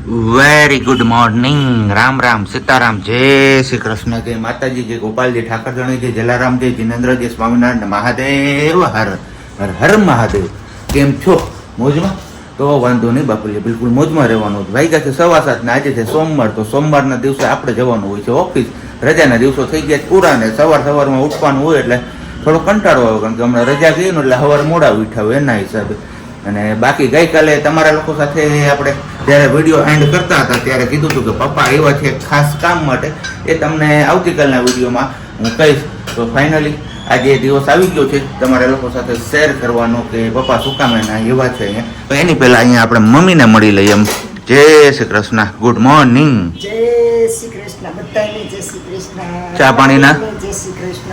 Very good morning. Ram Ram, Sitaram, જય શ્રી કૃષ્ણ, જય માતાજી, જય ગોપાલજી, ઠાકરજણી, જય જલારામજી, જિનેન્દ્રજી, સ્વામિનારાયણ, મહાદેવ, હર હર હર મહાદેવ. કેમ છો? મોજમાં? તો વાંધો નહીં બાપુજી, બિલકુલ મોજમાં રહેવાનું. વાગ્યા છે 7:15 ને આજે છે સોમવાર. તો સોમવારના દિવસે આપણે જવાનું હોય છે ઓફિસ. રજાના દિવસો થઈ ગયા પૂરા ને સવારમાં ઉઠવાનું હોય એટલે થોડો કંટાળો આવે, કારણ કે હમણાં રજા ગઈ ને એટલે સવારે મોડા ઉઠ્યા હોય એના હિસાબે. અને બાકી ગઈકાલે તમારા લોકો સાથે આપણે જ્યારે વિડીયો એન્ડ કરતા હતા ત્યારે કીધું હતું કે પપ્પા આવ્યા છે ખાસ કામ માટે. એ તમને આવતીકાલના વિડીયોમાં હું કહીશ. તો ફાઇનલી આજે દિવસ આવી ગયો છે તમારા લોકો સાથે શેર કરવાનો કે પપ્પા શું કામ એના એવા છે અહીંયા. તો એની પહેલાં અહીંયા આપણે મમ્મીને મળી લઈએ. એમ જય શ્રી કૃષ્ણ, ગુડ મોર્નિંગ. જય શ્રી કૃષ્ણ, બધાને જય શ્રી કૃષ્ણ. ચા પાણીના જય શ્રી કૃષ્ણ.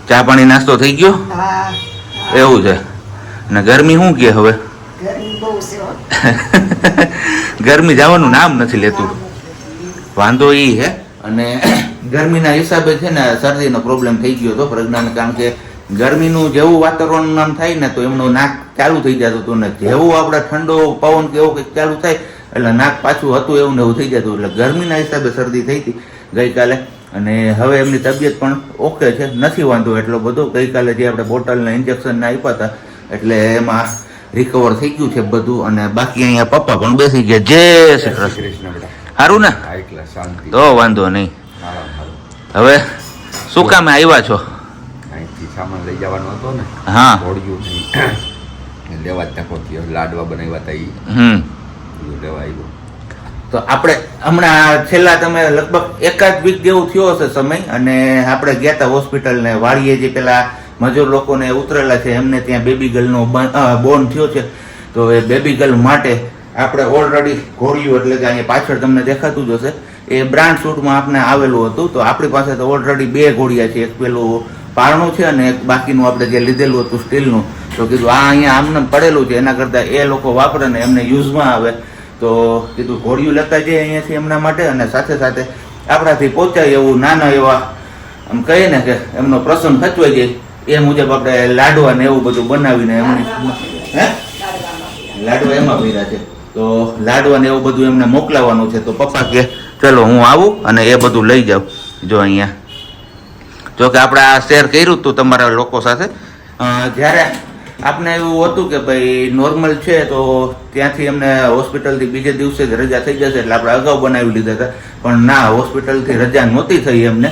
ચા પાણી નાસ્તો થઈ ગયો? હા. એવું છે. ને ગરમી શું કે હવે? ગરમી બહુ છે. ગરમી જવાનું નામ નથી લેતું. વાંધો ઈ હે. અને ગરમીના હિસાબે છે ને શરદીનો પ્રોબ્લેમ થઈ ગયો હતો પ્રજ્ઞાને, કારણ કે ગરમીનું જેવું વાતાવરણ આમ થાય ને તો એમનું નાક ચાલુ થઈ જતું હતું, ને જેવું આપણે ઠંડો પવન કે એવું કંઈક ચાલુ થાય એટલે નાક પાછું હતું એવું ને એવું થઈ જતું. એટલે ગરમીના હિસાબે શરદી થઈ હતી ગઈકાલે. અને હવે એમની તબિયત પણ ઓકે છે, નથી વાંધો એટલો બધો. ગઈકાલે જે આપણે બોટલના ઇન્જેક્શન આપ્યા હતા એટલે એમાં રિકવર થઈ ગયું છે બધું. અને બાકી અહીંયા પપ્પા પણ બેસી ગયા. જય શ્રી કૃષ્ણ. સારું ને? તો વાંધો નહીં. હવે શું કામે આવ્યા છો? સામાન લઈ જવાનો હતો ને. હા, ઘોડિયું નહીં લેવા જ તકો લાડવા બનાવ્યા હતા એ લેવા આવ્યો. તો આપણે હમણાં છેલ્લા તમે લગભગ એકાદ વીક જેવું થયો હશે સમય, અને આપણે ગયા હતા હોસ્પિટલ ને વાડીએ જે પેલા મજૂર લોકોને ઉતરેલા છે એમને ત્યાં બેબી ગર્લનો બોર્ન થયો છે. તો એ બેબી ગર્લ માટે આપણે ઓલરેડી ઘોડિયું, એટલે કે અહીંયા પાછળ તમને દેખાતું જ હશે, એ બ્રાન્ડ શૂટમાં આપણે આવેલું હતું. તો આપણી પાસે તો ઓલરેડી 2 ઘોડિયા છે. એક પેલું પારણું છે અને એક બાકીનું આપણે જે લીધેલું હતું સ્ટીલનું. તો કીધું આ અહીંયા આમને પડેલું છે, એના કરતાં એ લોકો વાપરે ને એમને યુઝમાં આવે. તો કીધું ઘોડિયું લેતા જઈએ અહીંયાથી એમના માટે, અને સાથે સાથે આપણાથી પહોંચાય એવું નાના એવા આમ કહીએ ને કે એમનો પ્રસંગ ખચવાઈ જાય એ મુજબ આપણે લાડવા ને એવું બધું બનાવીને એમની લાડવા એમાં ભર્યા છે. તો લાડવા ને એવું બધું એમને મોકલાવાનું છે. તો પપ્પા કે ચલો હું આવું અને એ બધું લઈ જાઉં. જો અહીંયા જો કે આપણે આ શેર કર્યું હતું તમારા લોકો સાથે. જ્યારે આપને એવું હતું કે ભાઈ નોર્મલ છે તો ત્યાંથી એમને હોસ્પિટલથી બીજે દિવસે જ રજા થઈ જશે એટલે આપણે અગાઉ બનાવી લીધા હતા. પણ ના, હોસ્પિટલથી રજા નહોતી થઈ એમને,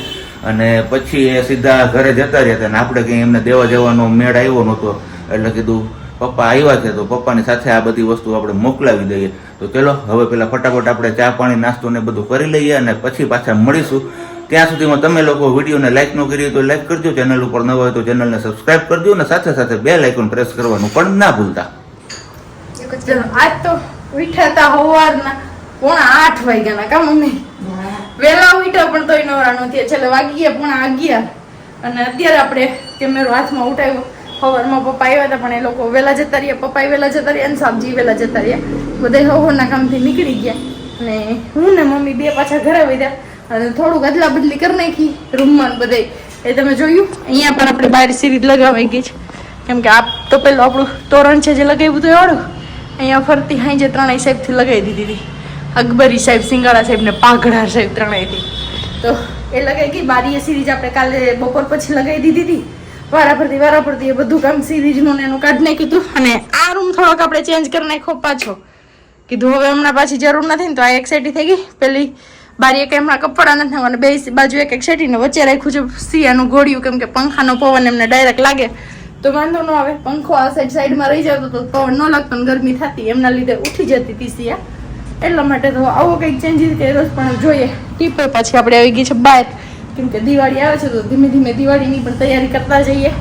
અને પછી એ સીધા ઘરે જતા રહ્યા હતા. ને આપણે કંઈ એમને દેવા જવાનો મેળ આવ્યો નહોતો. એટલે કીધું પપ્પા આવ્યા છે તો પપ્પાની સાથે આ બધી વસ્તુ આપણે મોકલાવી દઈએ. તો ચલો હવે પેલા ફટાફટ આપણે ચા પાણી નાસ્તો ને બધું કરી લઈએ અને પછી પાછા મળીશું. ત્યાં સુધીમાં તમે લોકો વિડીયોને લાઈક ન કરી તો લાઈક કરજો, ચેનલ ઉપર ન હોય તો ચેનલને સબસ્ક્રાઈબ કરજો, અને સાથે સાથે બેલ આઇકોન પ્રેસ કરવાનું પણ ના ભૂલતા. આજ તો ઉઠ્યા હતા સવારના 7:45 વાગ્યાના. કા મમ્મી વેલા ઉઠ્યા પણ તોય નવરા નથી. છેલ્લે વાગી ગયા 11. અને અત્યારે આપણે કેમેરો હાથમાં ઉઠાવ્યો. સવારમાં પપ્પા આવ્યા હતા પણ એ લોકો વેલા જતા રહ્યા. પપ્પા વેલા જતા રહ્યા અને સાબજી વેલા જતા રહ્યા. બધા સવારના કામથી નીકળી ગયા અને હું ને મમ્મી 2 પાછા ઘરે વધ્યા અને થોડુંક અદલા બદલી કરી નાખી રૂમમાં બધે. એ તમે જોયું અહીંયા પણ આપણે બહાર સીરીઝ લગાવાઈ ગઈ છે, કેમ કે આ તો પેલું આપણું તોરણ છે જે લગાવ્યું તો એવાળું. અહીંયા ફરતી હાઈ જે 3 સાહેબથી લગાવી દીધી હતી. અકબરી સાહેબ, સિંગાળા સાહેબ ને પાઘડા સાહેબ 3થી. તો એ લગાવી ગઈ. બારીએ સિરીઝ આપણે કાલે બપોર પછી લગાવી દીધી હતી. વારાફરતી એ બધું કામ સિરીઝનું ને એનું કાઢી નાખ્યું હતું. અને આ રૂમ થોડોક આપણે ચેન્જ કરી નાખ્યો પાછો. કીધું હવે હમણાં પાછી જરૂર નથી ને, તો આ એક સેટી થઈ ગઈ. પેલી બારી એક હમણાં કપડા નથી, અને 2 બાજુ એક સેટી ને વચ્ચે રાખ્યું છે સિયાનું ઘોડિયું, કેમ કે પંખાનો પવન એમને ડાયરેક્ટ લાગે તો વાંધો ન આવે. પંખો આ સાઈડમાં રહી જતો તો પવન ન લાગતો ને ગરમી થતી, એમના લીધે ઉઠી જતી હતી સિયા. એટલા માટે તો આવો કંઈક ચેન્જીસ કર્યો પણ જોઈએ. ટીપે પછી આપણે આવી ગઈ છે બહાર, કેમ કે દિવાળી આવે છે તો ધીમે ધીમે દિવાળીની પણ તૈયારી કરતા જઈએ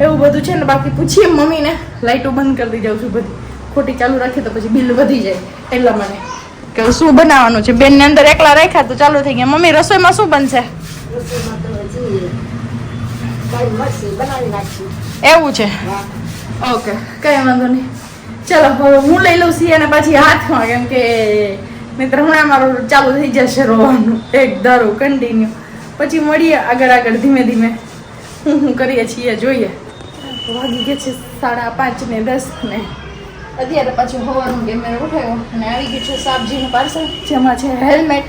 એવું બધું છે ને. બાકી પૂછીએ મમ્મીને, લાઇટો બંધ કરી જાઉં છું બધી, ખોટી ચાલુ રાખી તો પછી બિલ વધી જાય. એટલા માટે કે શું બનાવવાનું છે. બેનને અંદર એકલા રાખ્યા તો ચાલુ થઈ ગયા. મમ્મી રસોઈમાં શું બનશે? એવું છે? ઓકે, કઈ વાંધો નહીં. ચલો હવે હું લઈ લઉં સિયાને પાછી હાથમાં, કેમ કે મિત્ર હમણાં મારું ચાલુ થઈ જશે રોવાનું એક ધારું કન્ટિન્યુ. પછી મળીએ આગળ ધીમે ધીમે હું કરીએ છીએ જોઈએ. વાગી ગયા છે 5:30 ને 10 ને અત્યારે પાછું સવારનું કેમેરો ઉઠાવ્યો અને આવી ગયું છે શાકભાજીનું પાર્સલ, જેમાં છે હેલ્મેટ.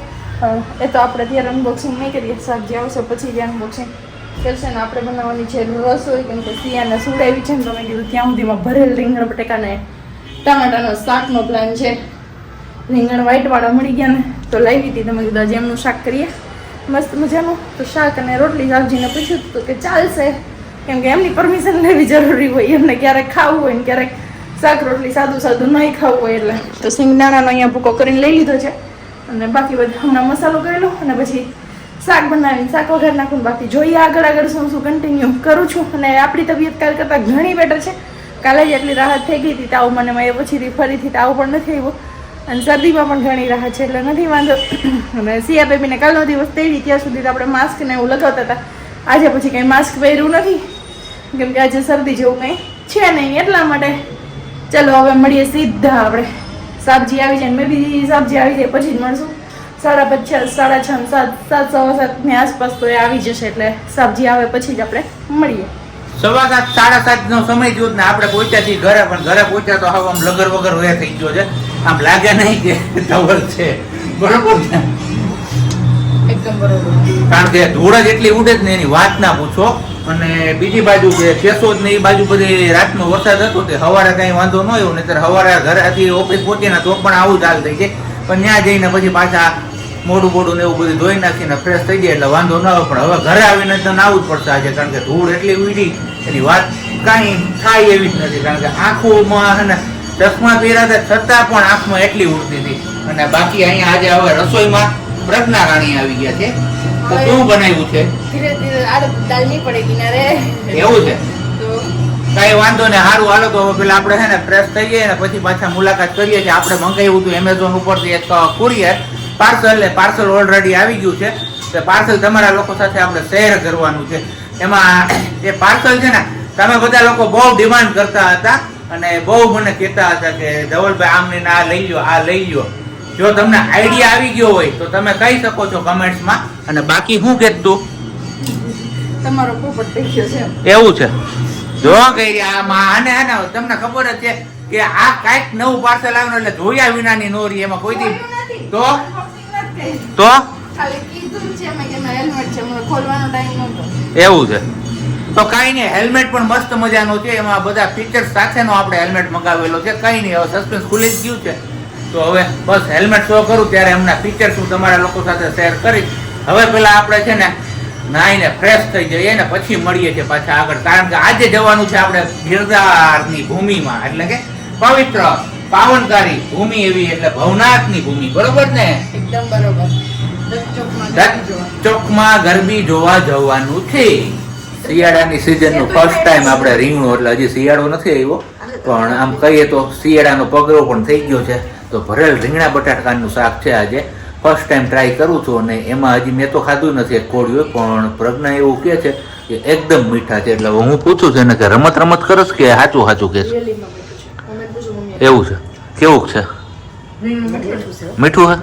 એ તો આપણે અત્યારે અનબોક્સિંગ નહીં કરીએ, શાકભાજી આવશે પછી જ અનબોક્સિંગ કરશે. ને આપણે બનાવવાની છે રસોઈ, કેમ કે સિયાને સુડાવી છે ને તમે કીધું ત્યાં સુધીમાં ભરેલ રીંગણ બટેકાને ટામેટાનો શાકનો પ્લાન છે. રીંગણ વ્હાઈટવાળા મળી ગયા ને તો લાવી હતી, તમે કીધું આજે એમનું શાક કરીએ મસ્ત મજાનું. તો શાક અને રોટલી શાકજીને પૂછ્યું હતું કે ચાલશે, કેમ કે એમની પરમિશન લેવી જરૂરી હોય, એમને ક્યારેક ખાવું હોય ને ક્યારેક શાક રોટલી સાદું સાદું નહીં ખાવું હોય એટલે. તો સિંગદાણાનો અહીંયા ભૂકો કરીને લઈ લીધો છે અને બાકી બધું હમણાં મસાલો કરેલો અને પછી શાક બનાવીને શાક વઘાર નાખું. બાકી જોઈએ આગળ શું કન્ટિન્યુ કરું છું. અને આપણી તબિયત કાલ કરતાં ઘણી બેટર છે. કાલે જ એટલી રાહત થઈ ગઈ હતી તાવ મને, એ પછીથી ફરીથી તાવ પણ નથી આવ્યો અને શરદીમાં પણ ઘણી રાહત છે એટલે નથી વાંધો. અને સિયા બેબીને કાલનો દિવસ તેડી ત્યાં સુધી આપણે માસ્ક ને એવું લગાવતા હતા. આજે પછી કંઈ માસ્ક પહેર્યું નથી કેમ કે આજે શરદી જેવું કંઈ છે નહીં, એટલા માટે. ચલો હવે મળીએ સીધા આપણે શાકભાજી આવી જાય, મેં બી શાકભાજી આવી જાય પછી જ મળશું. 5:30, 6:30, 7, 7:15 આસપાસ તો એ આવી જશે, એટલે શાકભાજી આવે પછી જ આપણે મળીએ. 7:15, 7:30 નો સમય થયો ને આપણે પહોંચ્યા છીએ ઘરે, પણ ઘરે પહોંચ્યા તો હવે આમ લગર વગર વયા થઈ ગયો છે. આમ લાગે નહીં કે ધવલ છે, બરોબર છે? એકદમ બરોબર. કારણ કે ધૂળ જ એટલી ઉડે જ ને એની વાત ના પૂછો. અને બીજી બાજુ કે કેશોદ ને એ બાજુ બધી રાતનો વરસાદ હતો તે સવારે કઈ વાંધો ન આવ્યો, નહીતર સવારે ઘરેથી ઓફિસ પહોંચીને તો પણ આવું જ હાલ થઈ જાય. પણ ત્યાં જઈને પછી પાછા મોઢું ને એવું બધું ધોઈ નાખીને ફ્રેશ થઈ જાય એટલે વાંધો ન આવે. પણ હવે ઘરે આવીને તો આવવું જ પડશે આજે, કારણ કે ધૂળ એટલી ઉડી એની વાત કાંઈ થાય એવી જ નથી. કારણ કે આંખોમાં છે ને ચશ્મા પહેર્યા છતાં પણ આંખમાં એટલી ઉડતી હતી. અને બાકી અહીંયા આજે હવે રસોઈમાં પ્રજ્ઞા રાણી આવી ગયા છે. તો શું બનાવ્યું છે? ધીરે ધીરે આદત ડાલની પડેગી ને રે. એવું છે? તો કઈ વાંધો ને, સારું હાલો. તો હવે પેલા આપણે છે ને ફ્રેશ થઈ જઈએ ને પછી પાછા મુલાકાત કરીએ છીએ. આપણે મંગાવ્યું હતું એમેઝોન ઉપરથી એક કુરિયર પાર્સલ ઓલરેડી આવી ગયું છે. તે પાર્સલ તમારા લોકો સાથે આપણે શેર કરવાનું છે. એમાં એ પાર્સલ છે ને તમે બધા લોકો બહુ ડિમાન્ડ કરતા હતા અને બહુ મને કહેતા હતા કે ધવલભાઈ આમને આ લઈ લો, આ લઈ લો. જો તમને આઈડિયા આવી ગયો હોય તો તમે કહી શકો છો કમેન્ટ્સમાં. અને બાકી હું કહેતું તમારો પોપટ થઈ ગયો છે એવું છે. જો કઈ આમાં આને તમને ખબર જ છે કે આ કાંઈક નવું પાર્સલ આવ્યું એટલે જોયા વિનાની નોરી એમાં કોઈ દી તો ખાલી કીધું છે મેં કે હેલ્મેટ છે, મને ખોલવાનો ટાઈમ નહોતો. એવું છે. તો કઈ નહીં, હેલ્મેટ પણ મસ્ત મજાનો છે. એમાં બધા ફીચર્સ સાથેનો આપણે હેલ્મેટ મંગાવેલો છે. કઈ નહીં, હવે સસ્પેન્સ ખુલી જ ગયું છે. તો હવે બસ હેલ્મેટ શો કરું ત્યારે એમના ફીચર્સ હું તમારા લોકો સાથે શેર કરીશ. હવે પેલા આપણે છે ને નાઈને ફ્રેશ થઈ જઈએ ને પછી મળીએ છીએ પાછા આગળ. કારણ કે આજે જવાનું છે આપણે ગિરનારની ભૂમિમાં, એટલે કે પવિત્ર પાવનકારી ભૂમિ એવી, એટલે ભવનાથની ભૂમિ, બરોબર ને? એકદમ બરોબર. ચોકમાં ગરબી જોવા જવાનું છે. શિયાળાની સિઝનનું ફર્સ્ટ ટાઈમ આપણે રીંગણું, એટલે હજી શિયાળો નથી આવ્યો પણ આમ કહીએ તો શિયાળાનો પગરો પણ થઈ ગયો છે. તો ભરેલ રીંગણા બટાકાનું શાક છે આજે ફર્સ્ટ ટાઈમ ટ્રાય કરું છું. અને એમાં હજી મેં તો ખાધું નથી એક કોળિયું, પણ પ્રજ્ઞા એવું કહે છે કે એકદમ મીઠા છે. એટલે હું પૂછું છું એને કે રમત કરસ કે સાચું કે છે? એવું છે? કેવું છે? મીઠું હે?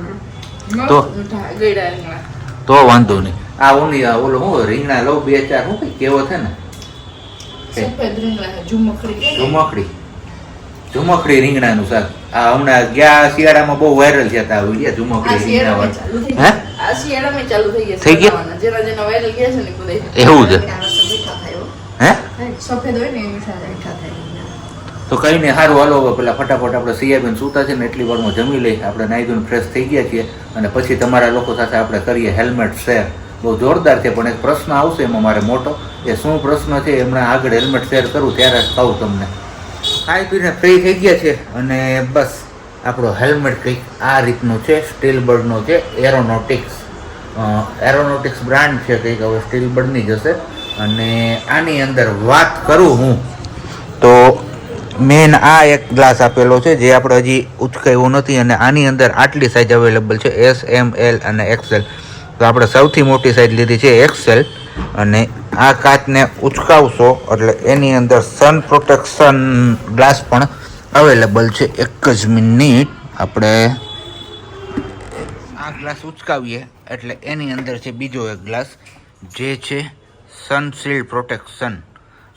તો વાંધો નહીં. આ ઓલી ઓલો હું રીંગણા લઉં 2-4 હું કઈ કેવો છે ને ઝુમખડી રીંગણાનું શાક. આ હમણાં ગયા શિયાળામાં બહુ વાયરલ થયા હતા ઝુમખડી રીંગણા. થઈ ગયા? એવું છે? હે? તો કઈ નહીં, સારું હાલો. હવે પેલા ફટાફટ આપણે સિયાબેન સૂતા છે ને એટલી વારમાં જમી લઈ. આપણે નાઈ ધોઈને ફ્રેશ થઈ ગયા છીએ અને પછી તમારા લોકો સાથે આપણે કરીએ હેલ્મેટ શેર. બહુ જોરદાર છે, પણ એક પ્રશ્ન આવશે એમાં મારે મોટો. એ શું પ્રશ્ન છે હમણાં આગળ હેલ્મેટ શેર કરું ત્યારે કહું તમને. ખાઈ પીને ફ્રી થઈ ગયા છે અને બસ આપણો હેલ્મેટ કંઈક આ રીતનું છે. સ્ટીલબર્ડનો છે, એરોનોટિક્સ બ્રાન્ડ છે કંઈક. હવે સ્ટીલબર્ડની જ હશે. અને આની અંદર વાત કરું હું તો મેન આ એક ગ્લાસ આપેલો છે જે આપણે હજી ઉચકાવ્યો નથી. અને આની અંદર આટલી સાઇઝ અવેલેબલ છે, S, M, L અને XL. તો આપણે સૌથી મોટી સાઇઝ લીધી છે XL. અને આ કાચને ઉચકાવશો એટલે એની અંદર સન પ્રોટેક્શન ગ્લાસ પણ અવેલેબલ છે. એક જ મિનિટ, આપણે આ ગ્લાસ ઉચકાવીએ એટલે એની અંદર છે બીજો એક ગ્લાસ જે છે સનશીલ્ડ પ્રોટેક્શન.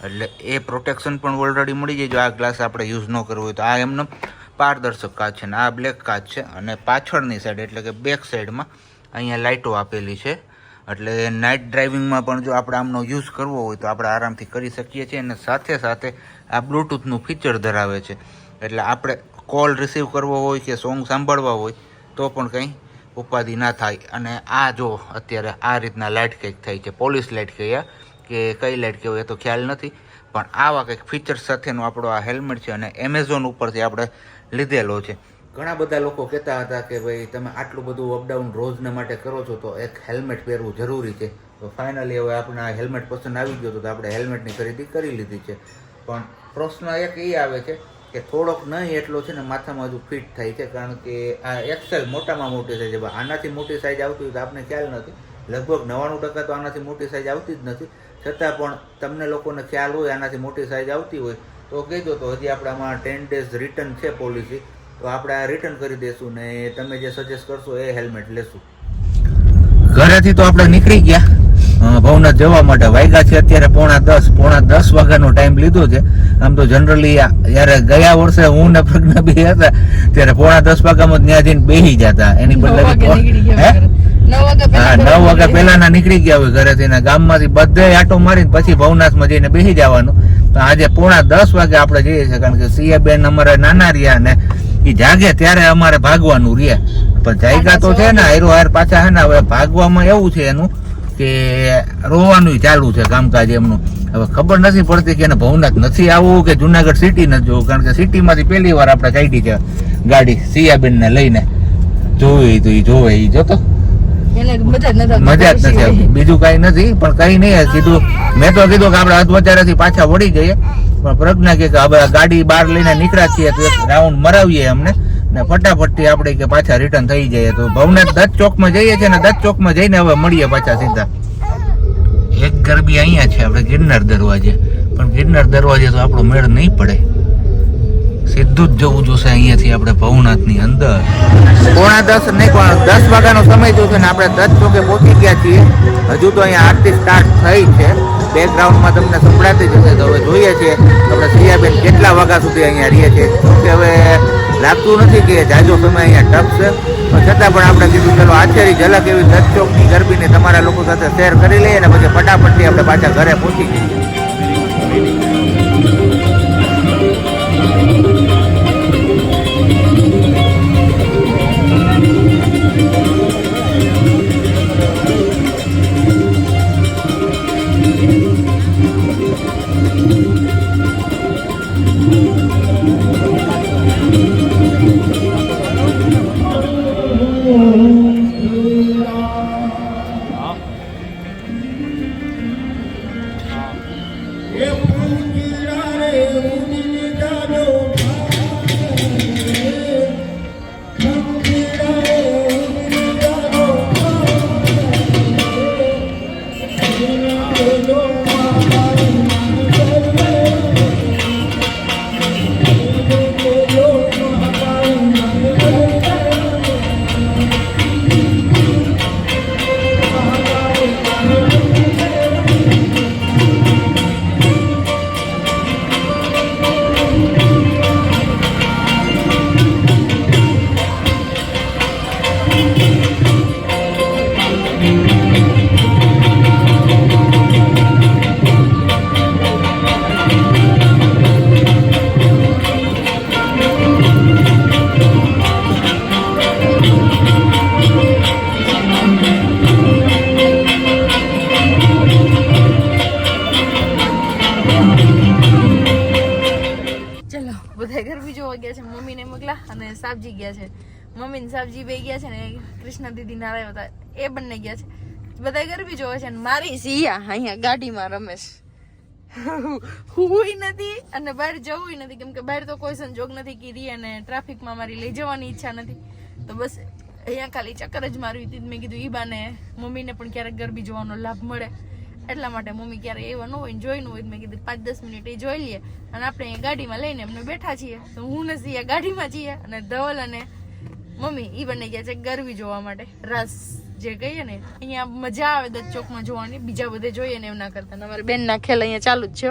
એટલે એ પ્રોટેક્શન પણ ઓલરેડી મળી જાય જો આ ગ્લાસ આપણે યુઝ ન કરવો હોય તો. આ એમનો પારદર્શક કાચ છે ને આ બ્લેક કાચ છે, અને પાછળની સાઈડ એટલે કે બેક સાઈડમાં અહીંયા લાઇટો આપેલી છે. એટલે નાઇટ ડ્રાઇવિંગમાં પણ જો આપણે આમનો યુઝ કરવો હોય તો આપણે આરામથી કરી શકીએ છીએ. અને સાથે સાથે આ બ્લૂટૂથનું ફીચર ધરાવે છે, એટલે આપણે કોલ રિસીવ કરવો હોય કે સોંગ સાંભળવા હોય તો પણ કંઈ ઉપાધિ ના થાય. અને આ જો અત્યારે આ રીતના લાઇટ કંઈક થાય છે, પોલીસ લાઇટ કહીએ કે કઈ લાઇટ કહેવાય એ તો ખ્યાલ નથી, પણ આવા કંઈક ફીચર્સ સાથેનો આપણો આ હેલ્મેટ છે અને એમેઝોન ઉપરથી આપણે લીધેલો છે. ઘણા બધા લોકો કહેતા હતા કે ભાઈ તમે આટલું બધું અપડાઉન રોજના માટે કરો છો તો એક હેલ્મેટ પહેરવું જરૂરી છે. તો ફાઇનલી હવે આપણે આ હેલ્મેટ પસંદ આવી ગયો તો આપણે હેલ્મેટની ખરીદી કરી લીધી છે. પણ પ્રશ્ન એક એ આવે છે કે થોડોક નહીં એટલો છે ને માથામાં હજુ ફિટ થાય છે, કારણ કે આ એક્સેલ મોટામાં મોટી સાઈઝ છે. આનાથી મોટી સાઈઝ આવતી હોય તો આપણે ખ્યાલ નથી, લગભગ 99% તો આનાથી મોટી સાઈઝ આવતી જ નથી. છતાં પણ તમને લોકોને ખ્યાલ હોય આનાથી મોટી સાઈઝ આવતી હોય તો કહેજો. તો હજી આપણે આમાં 10 ડેઝ રિટર્ન છે પોલિસી, તો આપણે આ રિટર્ન કરી દઈશું ને તમે જે સજેસ્ટ કરશો એ હેલ્મેટ લેશું. ઘરેથી તો આપણે નીકળી ગયા ભવનાથ જવા માટે. વાગ્યા છે અત્યારે 9:30 વાગ્યાનો ટાઈમ લીધો છે. આમ તો જનરલી જયારે ગયા વર્ષે હું ને પ્રજ્ઞા બી હતા ત્યારે 9:30 વાગ્યામાં ત્યાં જઈને બેસી જતા. એની બદલે 9 વાગ્યા પહેલાના નીકળી ગયા હોય ઘરેથી ને ગામમાંથી બધે આટો મારીને પછી ભવનાથમાં જઈને બેસી જવાનું. તો આજે 9:30 વાગે આપણે જઈએ છીએ, કારણ કે સિયા બેન અમારે નાના રહ્યા ને એ જાગે ત્યારે અમારે ભાગવાનું રહે. પણ જાયગા તો છે ને હારો હાર પાછા છે ને હવે ભાગવામાં એવું છે એનું કે રોવાનું ચાલુ છે કામકાજ એમનું. હવે ખબર નથી પડતી કે એને ભવનાથ નથી આવવું કે જુનાગઢ સિટી નથી જોવું, કારણ કે સિટીમાંથી પહેલી વાર આપણે કાઢી છે ગાડી સિયાબેન ને લઈને. જોવે તો એ જોવે એ જોતો મજા જ નથી આવતી, બીજું કઈ નથી. પણ કઈ નહીં કીધું, મેં તો કીધું કે આપણે અધવચારેથી પાછા વળી જઈએ. પણ પ્રજ્ઞા કે હવે ગાડી બહાર લઈને નીકળ્યા છીએ તો એક રાઉન્ડ મરાવીએ અમને ને ફટાફટથી આપણે કે પાછા રિટર્ન થઈ જાય. તો ભવનાથ દત્ત ચોકમાં જઈએ છીએ ને દત્ત ચોકમાં જઈને હવે મળીએ પાછા સીધા. એક ગરબી અહીંયા છે આપણે ગિરનાર દરવાજે, પણ ગિરનાર દરવાજે તો આપણો મેળ નહીં પડે, સીધું જ જવું જોશે અહીંયાથી આપણે ભવનાથની અંદર. 9:30 નહીં પણ 10 વાગ્યાનો સમય જોશે ને આપણે દત્ત ચોકે પહોંચી ગયા છીએ. હજુ તો અહીંયા આરતી સ્ટાર્ટ થઈ છે, બેકગ્રાઉન્ડમાં તમને સંભળાતી જશે. તો હવે જોઈએ છીએ આપણે સિયાબેન કેટલા વાગ્યા સુધી અહીંયા રહીએ છીએ. કે હવે લાગતું નથી કે જાજો સમય અહીંયા ટપશે, પણ છતાં પણ આપણે કીધું ચલો આછેરી ઝલક એવી દત્ત ચોકની ગરબીને તમારા લોકો સાથે શેર કરી લઈએ અને પછી ફટાફટથી આપણે પાછા ઘરે પહોંચી જઈએ. સાબજી ગયા છે, મમ્મી ને સાબજી બે ગયા છે ને કૃષ્ણ દીદી ના આવ્યા હતા એ બંને ગયા છે. બધા ગરબી જોવે છે ને મારી સિયા અહીંયા ગાડીમાં રમે છે. હુંય નથી અને બહાર જવું નથી, કેમ કે બહાર તો કોઈ સંજોગ નથી કીધી અને ટ્રાફિકમાં મારી લઈ જવાની ઈચ્છા નથી. તો બસ અહીંયા ખાલી ચક્કર જ મારવી હતી. મેં કીધું ઈ બાને મમ્મીને પણ ક્યારેક ગરબી જોવાનો લાભ મળે, એટલા માટે મમ્મી ક્યારે એવા ન હોય ને જોઈનું હોય. મેં કીધું 5-10 મિનિટ એ જોઈ લઈએ અને આપણે અહીંયા ગાડીમાં લઈને એમને બેઠા છીએ. તો હું ને સિયા ગાડીમાં છીએ અને ધવલ અને મમ્મી ઈ બંને ગયા છે ગરબી જોવા માટે. રાસ જે કહીએ ને અહીંયા મજા આવે દત્ત ચોકમાં જોવાની, બીજા બધે જોઈએ ને એમ ના કરતા. અમારે બેન ના ખેલ અહીંયા ચાલુ જ છે.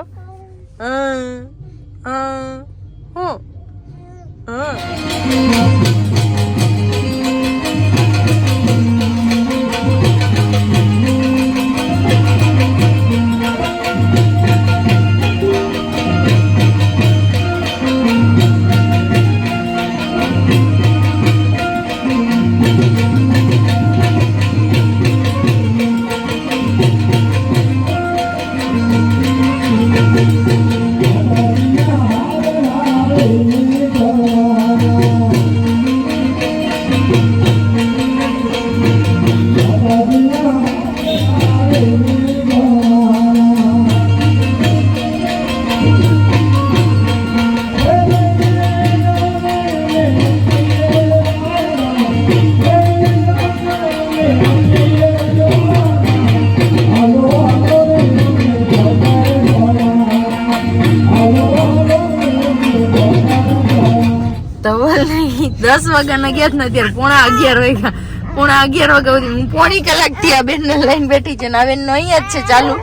ધવલ નહીં 10 વાગ્યાના ગયા જ ને અત્યારે 11:30 વાગ્યા 11 વાગ્યા સુધી હું પોણી કલાક થી આ બેન ને લઈને બેઠી છે ને હવે અહીંયા જ છે ચાલુ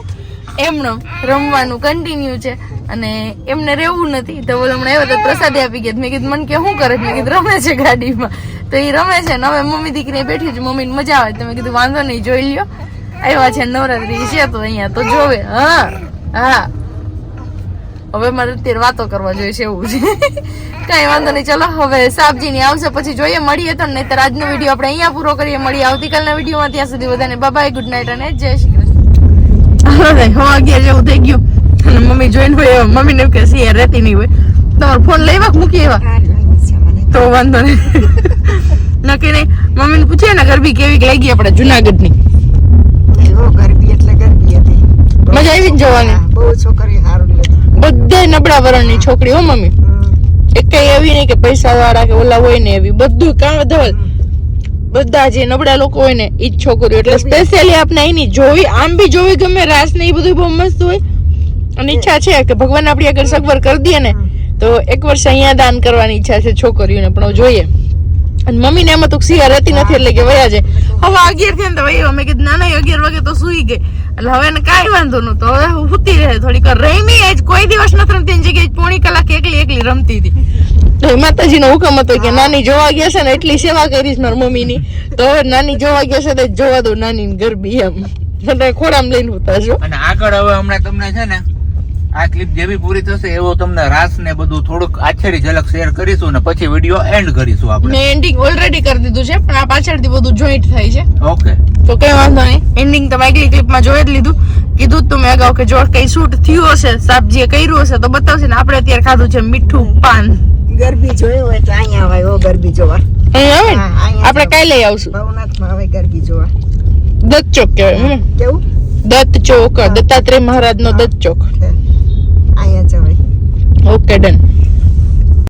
એમનો રમવાનું કન્ટિન્યુ છે અને એમને રહેવું નથી. ધવલ હમણાં આવ્યા તો પ્રસાદી આપી ગયા. મેં કીધું મને કે શું કરે? મેં કીધું રમે છે ગાડીમાં. તો એ રમે છે ને હવે મમ્મી દીકરી બેઠી છે, મમ્મીને મજા આવે. તો મેં કીધું વાંધો નહીં, જોઈ લ્યો. આવ્યા છે નવરાત્રી છે તો અહીંયા તો જોવે. હા હવે મારે અત્યારે વાતો કરવા જોઈએ છે એવું છે. કઈ વાંધો નહીં, ચલો હવે સાબજી ની આવશે પછી જોઈએ, મળીએ તો. નહીં તો આજનો વિડીયો આપણે અહીંયા પૂરો કરીએ. મળીએ આવતીકાલના વિડીયોમાં. ત્યાં સુધી બધાને બાય, ગુડ નાઇટ અને જય શ્રી કૃષ્ણ. હવે 11 જેવું થઈ ગયું અને મમ્મી જોઈને હોય મમ્મી ને કે સી રહેતી નહીં હોય. તમારો ફોન લેવા મૂકી એવા તો વાંધો નહીં. નક્કી નહીં. મમ્મી ને પૂછીએ ને ગરબી કેવી લાગી આપણે જુનાગઢ ની? ગરબી એટલે ગરબી હતી, મજા આવી જ જોવાની. બહુ છોકરી સારું લાગી. બધે નબળા વરણની છોકરી હો મમ્મી. એક કઈ એવી નહીં કે પૈસા વાળા કે ઓલા હોય ને એવી, બધું કામ ધવલ બધા જે નબળા લોકો હોય ને ઈ જ છોકરીઓ. એટલે સ્પેશિયલી આપણે અહીંની જોવી, આમ બી જોવી ગમે, રાસ ને એ બધું બહુ મસ્ત હોય. અને ઈચ્છા છે કે ભગવાન આપણી આગળ સગવડ કરી દે ને તો એક વર્ષ અહીંયા દાન કરવાની ઈચ્છા છે છોકરીઓને, પણ જોઈએ. અને મમ્મી ને એમાં તો સિયા રહેતી નથી એટલે કે વયા છે. હવે 11 થયા ને તો વયો. મેં કીધું ના 11 વાગે તો સુઈ ગઈ એટલે હવે એને કાંઈ વાંધો નતો. હવે સુતી રહે થોડીક રમી. આજ કોઈ દિવસ નથી રમતી, એની જગ્યાએ પોણી કલાક એકલી રમતી હતી. તો માતાજી નો હુકમ હતો કે નાની જોવા ગયા છે ને એટલી સેવા કરીશ મારી મમ્મી ની, તો હવે નાની જોવા ગયા છે તો જોવા દો નાની ગરબી એમ ખોડામ લઈને ઉતારજો. અને આગળ હવે હમણાં તમને છે ને આ ક્લિપ જેવી પૂરી થશે એવો તમને રાસ ને બધું થોડુંક આછેરી ઝલક શેર કરીશું ને પછી વિડીયો એન્ડ કરીશું આપણે. મેં એન્ડિંગ ઓલરેડી કરી દીધું છે પણ આ પાછળથી બધું જોઈન્ટ થાય છે. ઓકે તો કઈ વાંધો નહીં. એન્ડિંગ તો આગલી ક્લિપમાં જોઈ જ લીધું. કીધું તું મેં અગાઉ કે જો કઈ શૂટ થયું હશે, સાબજીએ કર્યું હશે તો બતાવશે ને. આપણે અત્યારે ખાધું છે મીઠું પાન. ગરબી જોયું હોય તો અહીંયા આવે હો ગરબી જોવા. અહીંયા આવે ને આપણે કઈ લઈ આવશું? ભવનાથમાં આવે ગરબી જોવા. દત્ત ચોક કહેવાય. કેવું? દત્ત ચોક, દત્તાત્રેય મહારાજ નો દત્ત ચોક. અહીંયા જવાય. Okay done.